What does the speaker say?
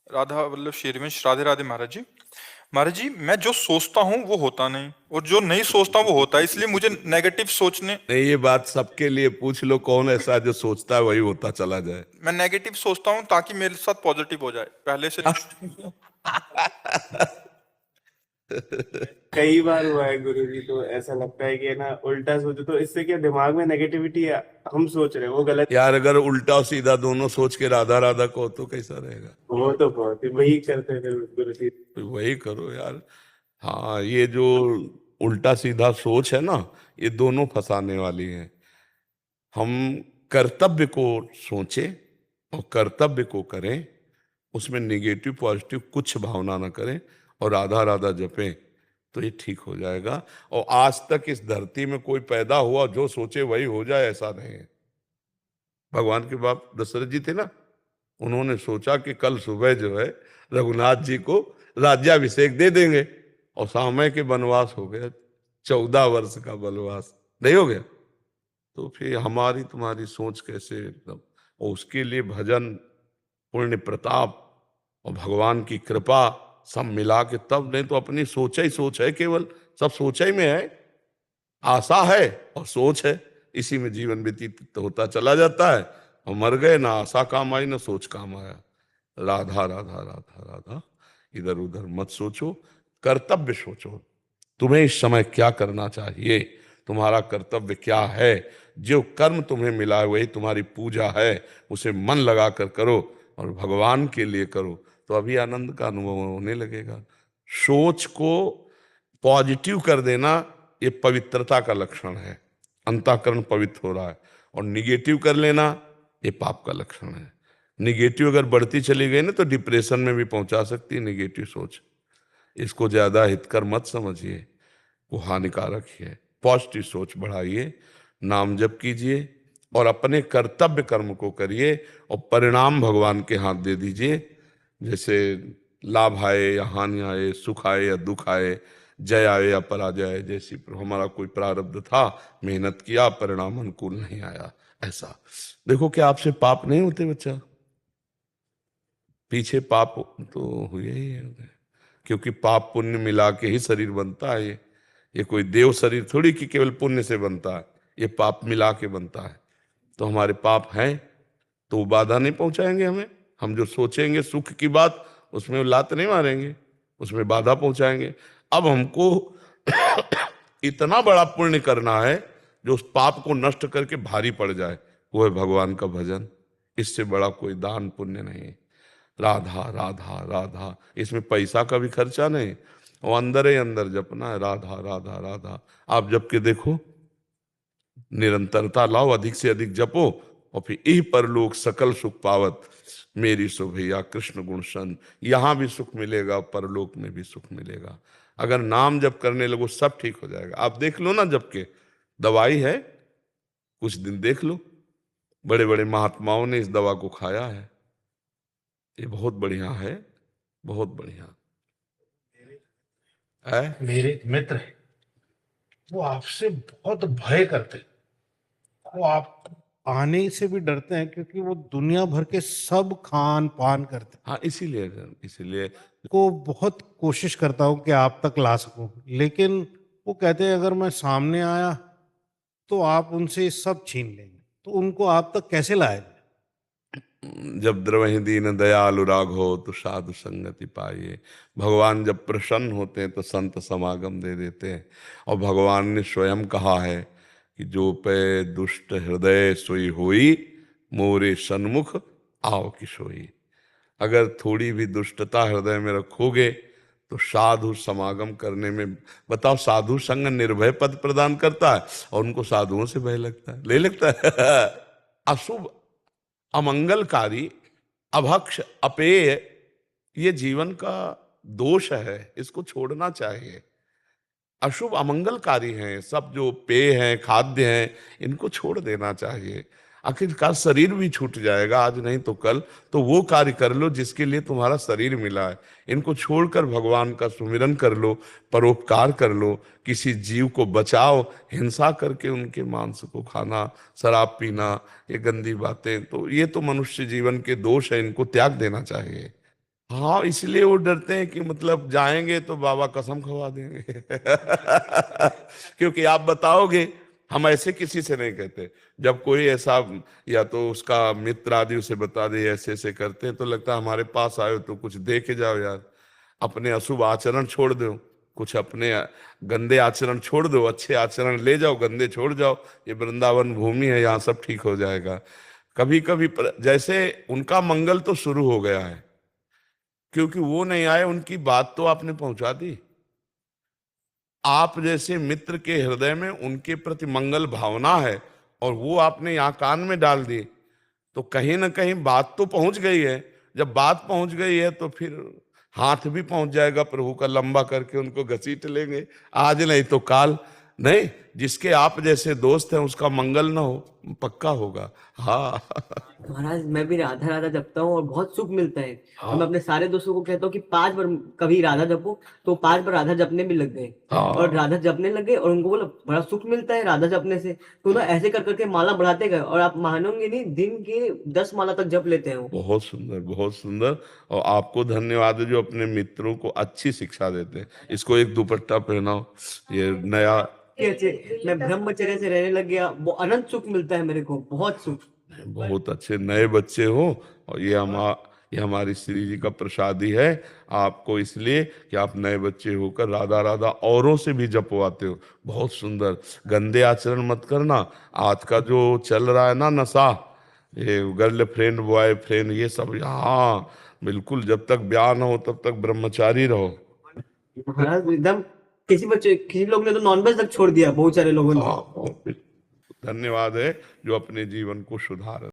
राधा वल्लभ श्रीवंश, राधे राधे महाराज जी। महाराज जी, मैं जो सोचता हूँ वो होता नहीं, और जो नहीं सोचता हूँ वो होता है, इसलिए मुझे नेगेटिव सोचने। नहीं, ये बात सबके लिए पूछ लो, कौन ऐसा जो सोचता है वही होता चला जाए। मैं नेगेटिव सोचता हूँ ताकि मेरे साथ पॉजिटिव हो जाए पहले से। कई बार हुआ है गुरुजी, तो ऐसा लगता है कि ना उल्टा सोचो तो इससे क्या दिमाग में नेगेटिविटी हम सोच रहे हैं वो गलत। यार, अगर उल्टा और सीधा दोनों सोच के राधा राधा को तो कैसा रहेगा? वो तो बहुत ही वही करते थे गुरुजी। तो वही करो यार। हाँ, ये जो उल्टा सीधा सोच है ना, ये दोनों फंसाने वाली है। हम कर्तव्य को सोचें और कर्तव्य को करें, उसमें निगेटिव पॉजिटिव कुछ भावना ना करें और राधा राधा जपें, तो ये ठीक हो जाएगा। और आज तक इस धरती में कोई पैदा हुआ जो सोचे वही हो जाए, ऐसा नहीं है। भगवान के बाप दशरथ जी थे ना, उन्होंने सोचा कि कल सुबह जो है रघुनाथ जी को राज्याभिषेक दे देंगे, और समय के वनवास हो गया, 14 वर्ष का वनवास नहीं हो गया। तो फिर हमारी तुम्हारी सोच कैसे एकदम। और उसके लिए भजन, पुण्य, प्रताप और भगवान की कृपा सब मिला के तब, नहीं तो अपनी सोच ही सोच है केवल, सब सोच ही में है। आशा है और सोच है, इसी में जीवन व्यतीत होता चला जाता है। और मर गए, ना आशा काम आई ना सोच काम आया। राधा राधा राधा राधा, इधर उधर मत सोचो, कर्तव्य सोचो। तुम्हें इस समय क्या करना चाहिए, तुम्हारा कर्तव्य क्या है, जो कर्म तुम्हें मिला है वही तुम्हारी पूजा है, उसे मन लगा कर करो और भगवान के लिए करो, तो अभी आनंद का अनुभव होने लगेगा। सोच को पॉजिटिव कर देना ये पवित्रता का लक्षण है, अंतःकरण पवित्र हो रहा है। और निगेटिव कर लेना ये पाप का लक्षण है। निगेटिव अगर बढ़ती चली गई ना तो डिप्रेशन में भी पहुंचा सकती है निगेटिव सोच। इसको ज्यादा हितकर मत समझिए, वो हानिकारक ही है। पॉजिटिव सोच बढ़ाइए, नाम जप कीजिए और अपने कर्तव्य कर्म को करिए, और परिणाम भगवान के हाथ दे दीजिए। जैसे लाभ आए या हानि आए, सुख आए या दुख आए, जय आए या पराजय आए, जैसी हमारा कोई प्रारब्ध था, मेहनत किया, परिणाम अनुकूल नहीं आया, ऐसा। देखो, क्या आपसे पाप नहीं होते बच्चा? पीछे पाप तो हुए ही है, क्योंकि पाप पुण्य मिला के ही शरीर बनता है। ये कोई देव शरीर थोड़ी कि केवल पुण्य से बनता है, ये पाप मिला के बनता है। तो हमारे पाप हैं तो वो बाधा नहीं पहुंचाएंगे हमें। हम जो सोचेंगे सुख की बात, उसमें वो लात नहीं मारेंगे, उसमें बाधा पहुंचाएंगे। अब हमको इतना बड़ा पुण्य करना है जो उस पाप को नष्ट करके भारी पड़ जाए, वो है भगवान का भजन। इससे बड़ा कोई दान पुण्य नहीं। राधा राधा राधा, इसमें पैसा का भी खर्चा नहीं, वो अंदर ही अंदर जपना है, राधा राधा राधा। आप जप के देखो, निरंतरता लाओ, अधिक से अधिक जपो, और फिर इह परलोक सकल सुख पावत, मेरी सुभैया कृष्ण गुण संत। यहां भी सुख मिलेगा, परलोक में भी सुख मिलेगा। अगर नाम जप करने लगो सब ठीक हो जाएगा। आप देख लो ना, जप के दवाई है, कुछ दिन देख लो, बड़े बड़े महात्माओं ने इस दवा को खाया है। ये बहुत बढ़िया है, बहुत बढ़िया है। मेरे एक मित्र है, वो आपसे बहुत भय करते हैं। वो आप आने से भी डरते हैं क्योंकि वो दुनिया भर के सब खान पान करते हैं। हाँ, इसीलिए इसीलिए को बहुत कोशिश करता हूँ कि आप तक ला सकूं, लेकिन वो कहते हैं अगर मैं सामने आया तो आप उनसे सब छीन लेंगे। तो उनको आप तक कैसे लाया जाए? जब द्रवहि दीन दयालु राघो तो साधु संगति पाइए। भगवान जब प्रसन्न होते हैं तो संत समागम दे देते हैं। और भगवान ने स्वयं कहा है कि जो पे दुष्ट हृदय सोई होई, मोरे सन्मुख आओ कि सोई। अगर थोड़ी भी दुष्टता हृदय में रखोगे तो साधु समागम करने में, बताओ, साधु संग निर्भय पद प्रदान करता है और उनको साधुओं से भय लगता है, ले लगता है। अशुभ, अमंगलकारी, अभक्ष, अपेय, ये जीवन का दोष है, इसको छोड़ना चाहिए। अशुभ अमंगलकारी हैं सब, जो पेय हैं, खाद्य हैं, इनको छोड़ देना चाहिए। आखिरकार शरीर भी छूट जाएगा, आज नहीं तो कल। तो वो कार्य कर लो जिसके लिए तुम्हारा शरीर मिला है। इनको छोड़कर भगवान का सुमिरन कर लो, परोपकार कर लो, किसी जीव को बचाओ। हिंसा करके उनके मांस को खाना, शराब पीना, ये गंदी बातें, तो ये तो मनुष्य जीवन के दोष है, इनको त्याग देना चाहिए। हाँ, इसलिए वो डरते हैं कि मतलब जाएंगे तो बाबा कसम खवा देंगे। क्योंकि आप बताओगे, हम ऐसे किसी से नहीं कहते। जब कोई ऐसा, या तो उसका मित्र आदि उसे बता दे ऐसे ऐसे करते हैं, तो लगता है हमारे पास आए हो तो कुछ दे के जाओ यार, अपने अशुभ आचरण छोड़ दो, कुछ अपने गंदे आचरण छोड़ दो, अच्छे आचरण ले जाओ, गंदे छोड़ जाओ, ये वृंदावन भूमि है, यहाँ सब ठीक हो जाएगा। कभी कभी जैसे उनका मंगल तो शुरू हो गया है, क्योंकि वो नहीं आए, उनकी बात तो आपने पहुंचा दी। आप जैसे मित्र के हृदय में उनके प्रति मंगल भावना है, और वो आपने यहाँ कान में डाल दी, तो कहीं ना कहीं बात तो पहुंच गई है। जब बात पहुंच गई है तो फिर हाथ भी पहुंच जाएगा प्रभु का, लंबा करके उनको घसीट लेंगे, आज नहीं तो काल। नहीं, जिसके आप जैसे दोस्त हैं उसका मंगल ना हो, पक्का होगा। हाँ। महाराज मैं भी राधा राधा जपता हूँ और बहुत सुख मिलता है। और मैं अपने सारे दोस्तों को कहता हूँ कि 5 बार कभी राधा जपो, तो 5 बार राधा जपने भी लग गए, हाँ। और राधा जपने लग गए, और उनको बोला बड़ा सुख मिलता है राधा जपने से। तो ना ऐसे कर करके माला बढ़ाते गए, और आप मानोगे नहीं, दिन के 10 माला तक जप लेते हैं वो। बहुत सुंदर, बहुत सुंदर। और आपको धन्यवाद है जो अपने मित्रों को अच्छी शिक्षा देते हैं। इसको एक दुपट्टा पहनाओ, ये नया। अच्छे मैं ब्रह्मचर्य से रहने लग गया, वो अनंत सुख मिलता है मेरे को, बहुत सुख। बहुत अच्छे नए बच्चे हो, और ये हमारी श्री जी का प्रसादी है आपको, इसलिए कि आप नए बच्चे होकर राधा राधा औरों से भी जपवाते हो। बहुत सुंदर। गंदे आचरण मत करना। आज का जो चल रहा है ना नशा, ये गर्ल फ्रेंड बॉय फ्रेंड ये सब, हाँ बिल्कुल, जब तक ब्याह न हो तब तक ब्रह्मचारी रहो। महाराज एकदम, किसी लोग ने तो नॉनवेज तक छोड़ दिया, बहुत सारे लोगों ने। हाँ, धन्यवाद है जो अपने जीवन को सुधार